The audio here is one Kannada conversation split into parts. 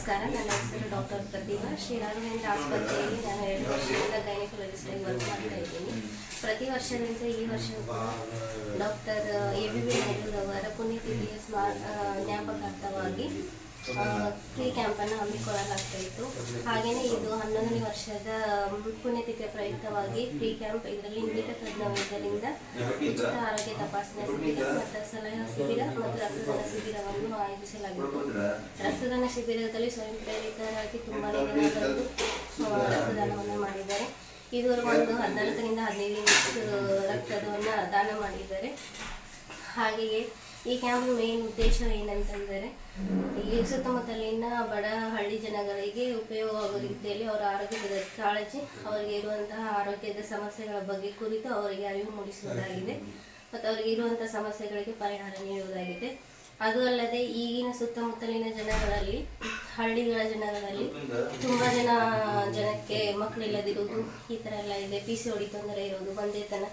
ನಮಸ್ಕಾರ. ನನ್ನ ಹೆಸರು ಡಾಕ್ಟರ್ ಪ್ರತಿಭಾ. ಶ್ರೀ ರಾಘವೇಂದ್ರ ಆಸ್ಪತ್ರೆಯಲ್ಲಿ ನಾನು 2 ವರ್ಷದಿಂದ ಗೈನಕಾಲಜಿಸ್ಟ್ ಆಗಿ ವರ್ಕ್ ಮಾಡ್ತಾ ಇದ್ದೀನಿ. ಪ್ರತಿ ವರ್ಷದಂತೆ ಈ ವರ್ಷ ಡಾಕ್ಟರ್ ABB ನಾಯ್ಡು ಅವರ ಪುಣ್ಯತಿಥಿಯ ಜ್ಞಾಪಕಾರ್ಥವಾಗಿ ಫ್ರೀ ಕ್ಯಾಂಪನ್ನು ಹಮ್ಮಿಕೊಳ್ಳಲಾಗ್ತಾ ಇತ್ತು. ಹಾಗೆಯೇ ಇದು 11ನೇ ವರ್ಷದ ಪುಣ್ಯತಿಥಿಯ ಪ್ರಯುಕ್ತವಾಗಿ ಫ್ರೀ ಕ್ಯಾಂಪ್, ಇದರಲ್ಲಿ ನುರಿತ ತಜ್ಞ ವೈದ್ಯರಿಂದ ಉಚಿತ ಆರೋಗ್ಯ ತಪಾಸಣೆ ಶಿಬಿರ ಮತ್ತು ಸಲಹಾ ಶಿಬಿರ ಮತ್ತು ರಕ್ತದಾನ ಶಿಬಿರವನ್ನು ಆಯೋಜಿಸಲಾಗಿತ್ತು. ರಕ್ತದಾನ ಶಿಬಿರದಲ್ಲಿ ಸ್ವಯಂ ಪ್ರೇರಿತರಾಗಿ ತುಂಬಾ ಜನ ಬಂದು ರಕ್ತದಾನವನ್ನು ಮಾಡಿದ್ದಾರೆ. ಇದುವರೆಗೂ ಒಂದು 14ರಿಂದ 15 ರಕ್ತದವನ್ನು ದಾನ ಮಾಡಿದ್ದಾರೆ. ಹಾಗೆಯೇ ಈ ಕ್ಯಾಂಪ್ ಮೇನ್ ಉದ್ದೇಶ ಏನಂತಂದರೆ, ಈ ಸುತ್ತಮುತ್ತಲಿನ ಬಡ ಹಳ್ಳಿ ಜನಗಳಿಗೆ ಉಪಯೋಗವಾಗುವ ರೀತಿಯಲ್ಲಿ ಅವರ ಆರೋಗ್ಯದ ಕಾಳಜಿ, ಅವರಿಗೆ ಇರುವಂತಹ ಆರೋಗ್ಯದ ಸಮಸ್ಯೆಗಳ ಬಗ್ಗೆ ಕುರಿತು ಅವರಿಗೆ ಅರಿವು ಮೂಡಿಸುವುದಾಗಿದೆ ಮತ್ತು ಅವರಿಗೆ ಇರುವಂತಹ ಸಮಸ್ಯೆಗಳಿಗೆ ಪರಿಹಾರ ನೀಡುವುದಾಗಿದೆ. ಅದು ಅಲ್ಲದೆ ಈಗಿನ ಸುತ್ತಮುತ್ತಲಿನ ಜನಗಳಲ್ಲಿ, ಹಳ್ಳಿಗಳ ಜನಗಳಲ್ಲಿ ತುಂಬ ಜನಕ್ಕೆ ಮಕ್ಕಳಿಲ್ಲದಿರುವುದು, ಈ ಥರ ಎಲ್ಲ ಇದೆ. PCOD ತೊಂದರೆ ಇರೋದು, ಬಂದೇತನ,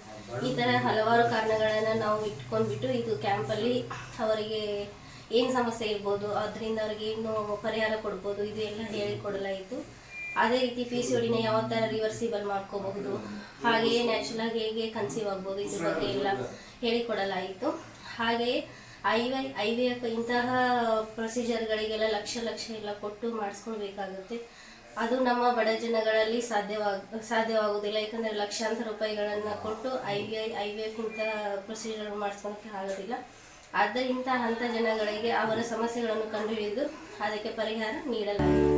ಈ ಥರ ಹಲವಾರು ಕಾರಣಗಳನ್ನು ನಾವು ಇಟ್ಕೊಂಡ್ಬಿಟ್ಟು ಇದು ಕ್ಯಾಂಪಲ್ಲಿ ಅವರಿಗೆ ಏನು ಸಮಸ್ಯೆ ಇರ್ಬೋದು, ಅದರಿಂದ ಅವ್ರಿಗೆ ಏನು ಪರಿಹಾರ ಕೊಡ್ಬೋದು, ಇದು ಎಲ್ಲ ಹೇಳಿಕೊಡಲಾಯಿತು. ಅದೇ ರೀತಿ PCODನ ಯಾವ ಥರ ರಿವರ್ಸಿಬಲ್ ಮಾಡ್ಕೋಬಹುದು, ಹಾಗೆಯೇ ನ್ಯಾಚುರಲ್ ಹೇಗೆ ಕನ್ಸೀವ್ ಆಗ್ಬೋದು, ಇದ್ರ ಬಗ್ಗೆ ಎಲ್ಲ ಹೇಳಿಕೊಡಲಾಯಿತು. ಹಾಗೆಯೇ IVF ಇಂತಹ ಪ್ರೊಸೀಜರ್ಗಳಿಗೆಲ್ಲ ಲಕ್ಷ ಎಲ್ಲ ಕೊಟ್ಟು ಮಾಡಿಸ್ಕೊಳ್ಬೇಕಾಗುತ್ತೆ. ಅದು ನಮ್ಮ ಬಡ ಜನಗಳಲ್ಲಿ ಸಾಧ್ಯವಾಗುವುದಿಲ್ಲ. ಯಾಕಂದರೆ ಲಕ್ಷಾಂತರ ರೂಪಾಯಿಗಳನ್ನು ಕೊಟ್ಟು IVF ಇಂತಹ ಪ್ರೊಸೀಜರ್ ಮಾಡಿಸ್ಕೊಳಕ್ಕೆ ಆಗೋದಿಲ್ಲ. ಆದ್ದರಿಂದ ಅಂಥ ಜನಗಳಿಗೆ ಅವರ ಸಮಸ್ಯೆಗಳನ್ನು ಕಂಡುಹಿಡಿದು ಅದಕ್ಕೆ ಪರಿಹಾರ ನೀಡಲಾಗಿದೆ.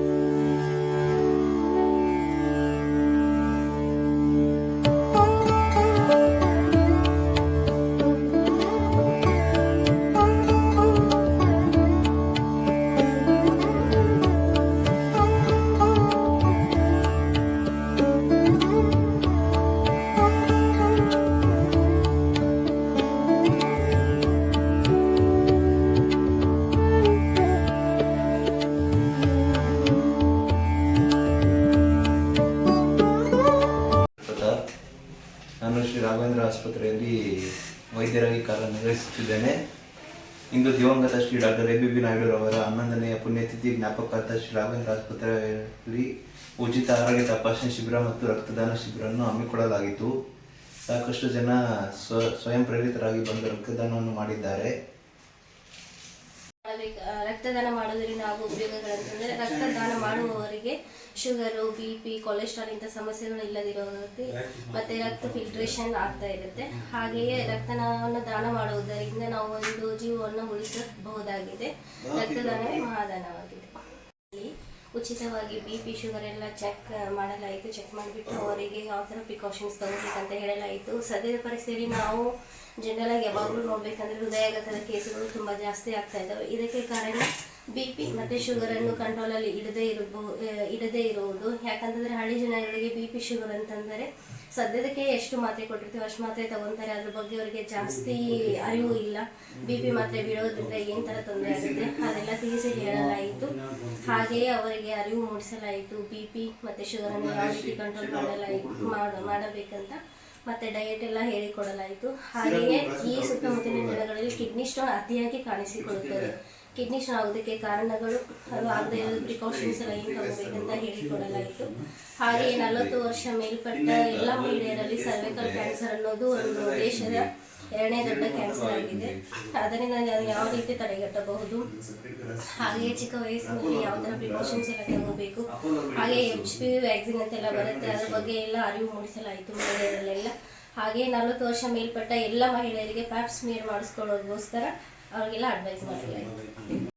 ನಾನು ಶ್ರೀ ರಾಘವೇಂದ್ರ ಆಸ್ಪತ್ರೆಯಲ್ಲಿ ವೈದ್ಯರಾಗಿ ಕಾರ್ಯನಿರ್ವಹಿಸುತ್ತಿದ್ದೇನೆ. ಇಂದು ದಿವಂಗತ ಶ್ರೀ ಡಾಕ್ಟರ್ ABB ನಾಯ್ಡು ಅವರ 11ನೇ ಪುಣ್ಯತಿಥಿ ಜ್ಞಾಪಕಾರ್ಥ ಶ್ರೀ ರಾಘವೇಂದ್ರ ಆಸ್ಪತ್ರೆಯಲ್ಲಿ ಉಚಿತ ಆರೋಗ್ಯ ತಪಾಸಣೆ ಶಿಬಿರ ಮತ್ತು ರಕ್ತದಾನ ಶಿಬಿರವನ್ನು ಹಮ್ಮಿಕೊಳ್ಳಲಾಗಿತ್ತು. ಸಾಕಷ್ಟು ಜನ ಸ್ವಯಂ ಪ್ರೇರಿತರಾಗಿ ಬಂದು ರಕ್ತದಾನವನ್ನು ಮಾಡಿದ್ದಾರೆ. ರಕ್ತದಾನ ಮಾಡೋದ್ರಿಂದ ಆಗುವ ಉಪಯೋಗಗಳಂತಂದರೆ, ರಕ್ತದಾನ ಮಾಡುವವರಿಗೆ ಶುಗರು, BP, ಕೊಲೆಸ್ಟ್ರಾಲ್ ಇಂಥ ಸಮಸ್ಯೆಗಳು ಇಲ್ಲದಿರೋದಕ್ಕೆ ಮತ್ತು ರಕ್ತ ಫಿಲ್ಟ್ರೇಷನ್ ಆಗ್ತಾ ಇರುತ್ತೆ. ಹಾಗೆಯೇ ರಕ್ತವನ್ನು ದಾನ ಮಾಡುವುದರಿಂದ ನಾವು ಒಂದು ಜೀವವನ್ನು ಉಳಿಸಬಹುದಾಗಿದೆ. ರಕ್ತದಾನವೇ ಮಹಾದಾನವಾಗಿದೆ. ಉಚಿತವಾಗಿ BP, ಶುಗರ್ ಎಲ್ಲ ಚೆಕ್ ಮಾಡಲಾಯಿತು. ಚೆಕ್ ಮಾಡಿಬಿಟ್ಟು ಅವರಿಗೆ ಯಾವ ಥರ ಪ್ರಿಕಾಷನ್ಸ್ ತಗೋಬೇಕಂತ ಹೇಳಲಾಯಿತು. ಸದ್ಯದ ಪರಿಸ್ಥಿತಿಯಲ್ಲಿ ನಾವು ಜನರಲಾಗಿ ಯಾವಾಗಲೂ ನೋಡಬೇಕಂದ್ರೆ ಹೃದಯಾಘಾತದ ಕೇಸುಗಳು ತುಂಬ ಜಾಸ್ತಿ ಆಗ್ತಾ ಇದ್ದಾವೆ. ಇದಕ್ಕೆ ಕಾರಣ BP ಮತ್ತು ಶುಗರನ್ನು ಕಂಟ್ರೋಲಲ್ಲಿ ಇಡದೇ ಇರುವುದು. ಯಾಕಂತಂದರೆ ಹಳ್ಳಿ ಜನಗಳಿಗೆ BP, ಶುಗರ್ ಅಂತಂದರೆ ಸದ್ಯದಕ್ಕೆ ಎಷ್ಟು ಮಾತ್ರೆ ಕೊಟ್ಟಿರ್ತೀವಿ ಅಷ್ಟು ಮಾತ್ರೆ ತಗೊತಾರೆ. ಅದ್ರ ಬಗ್ಗೆ ಅವರಿಗೆ ಜಾಸ್ತಿ ಅರಿವು ಇಲ್ಲ. BP ಮಾತ್ರೆ ಬಿಡೋದ್ರಿಂದ ಏನು ಥರ ತೊಂದರೆ ಆಗುತ್ತೆ ಅದೆಲ್ಲ ತಿಳಿಸಿ ಹೇಳಲಾಯಿತು. ಹಾಗೆಯೇ ಅವರಿಗೆ ಅರಿವು ಮೂಡಿಸಲಾಯಿತು. BP ಮತ್ತು ಶುಗರನ್ನು ಯಾವ ರೀತಿ ಕಂಟ್ರೋಲ್ ಮಾಡಬೇಕಂತ ಮತ್ತು ಡಯಟ್ ಎಲ್ಲ ಹೇಳಿಕೊಡಲಾಯಿತು. ಹಾಗೆಯೇ ಈ ಸುತ್ತಮುತ್ತಲಿನ ಜನಗಳಲ್ಲಿ ಕಿಡ್ನಿ ಸ್ಟೋನ್ ಅತಿಯಾಗಿ ಕಾಣಿಸಿಕೊಳ್ಳುತ್ತದೆ. ಕಿಡ್ನಿ ಸ್ಟೋನ್ ಆಗೋದಕ್ಕೆ ಕಾರಣಗಳು, ಅದು ಆಗದೆ ಇರೋದು ಪ್ರಿಕಾಷನ್ಸ್ ಎಲ್ಲ ಏನು ತಗೋಬೇಕಂತ ಹೇಳಿಕೊಡಲಾಯಿತು. ಹಾಗೆಯೇ 40 ವರ್ಷ ಮೇಲ್ಪಟ್ಟ ಎಲ್ಲ ಮಹಿಳೆಯರಲ್ಲಿ ಸರ್ವೈಕಲ್ ಕ್ಯಾನ್ಸರ್ ಅನ್ನೋದು ಒಂದು ದೇಶದ 2ನೇ ದೊಡ್ಡ ಕ್ಯಾನ್ಸರ್ ಆಗಿದೆ. ಅದರಿಂದ ಯಾವ ರೀತಿ ತಡೆಗಟ್ಟಬಹುದು, ಹಾಗೆಯೇ ಚಿಕ್ಕ ವಯಸ್ಸಿನಲ್ಲಿ ಯಾವ ಥರ ಪ್ರಿಕಾಷನ್ಸ್ ಎಲ್ಲ ತಗೋಬೇಕು, ಹಾಗೆ HPV ವ್ಯಾಕ್ಸಿನ್ ಅಂತೆಲ್ಲ ಬರುತ್ತೆ, ಅದ್ರ ಬಗ್ಗೆ ಎಲ್ಲ ಅರಿವು ಮೂಡಿಸಲಾಯಿತು ಮಹಿಳೆಯರಲ್ಲೆಲ್ಲ. ಹಾಗೆಯೇ 40 ವರ್ಷ ಮೇಲ್ಪಟ್ಟ ಎಲ್ಲ ಮಹಿಳೆಯರಿಗೆ ಪ್ಯಾಪ್ ಸ್ಮಿಯರ್ ಮಾಡಿಸ್ಕೊಳ್ಳೋದಕ್ಕೋಸ್ಕರ ಅವರಿಗೆಲ್ಲ ಅಡ್ವೈಸ್ ಮಾಡಲಾಯಿತು.